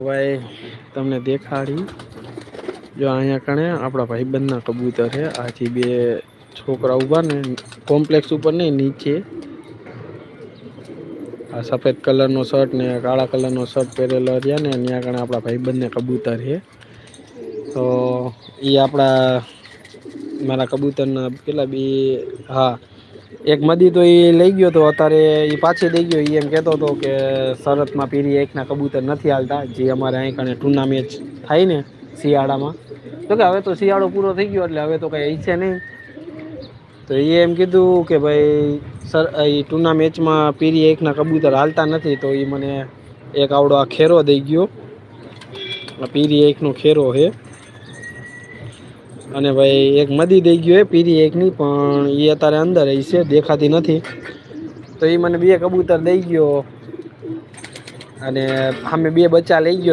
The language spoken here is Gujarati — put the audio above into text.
ભાઈ તમને દેખાડી જો અહીંયા કણે આપડા ભાઈબંધ ના કબૂતર છે આથી બે છોકરા ઉભા ને કોમ્પ્લેક્સ ઉપર નઈ નીચે આ સફેદ કલર નો શર્ટ ને કાળા કલર નો શર્ટ પહેરેલો રહ્યા ને ત્યાં ગણે આપડા ભાઈ બંને કબૂતર છે તો ઈ આપડા મારા કબૂતર ના પેલા બે હા એક મદી તો એ લઈ ગયો તો અત્યારે એ પાછી લઈ ગયો એમ કેતો હતો કે સરત માં પીરી એક ના કબૂતર નથી હાલતા જે અમારે અહીં ટુર્નામેચ થાય ને શિયાળામાં તો કે હવે તો શિયાળો પૂરો થઈ ગયો એટલે હવે તો કઈ ઈચ્છે નહી તો એ એમ કીધું કે ભાઈ સર એ ટુના મેચમાં પીરી એક ના કબૂતર હાલતા નથી તો એ મને એક આવડો આ ખેરો દઈ ગયો પીરી એક નો ખેરો હે અને ભાઈ એક મદી દઈ ગયો પીરી એક ની પણ એ અત્યારે અંદર એ છે દેખાતી નથી તો એ મને બે કબૂતર દઈ ગયો અને અમે બે બચ્ચા લઈ ગયો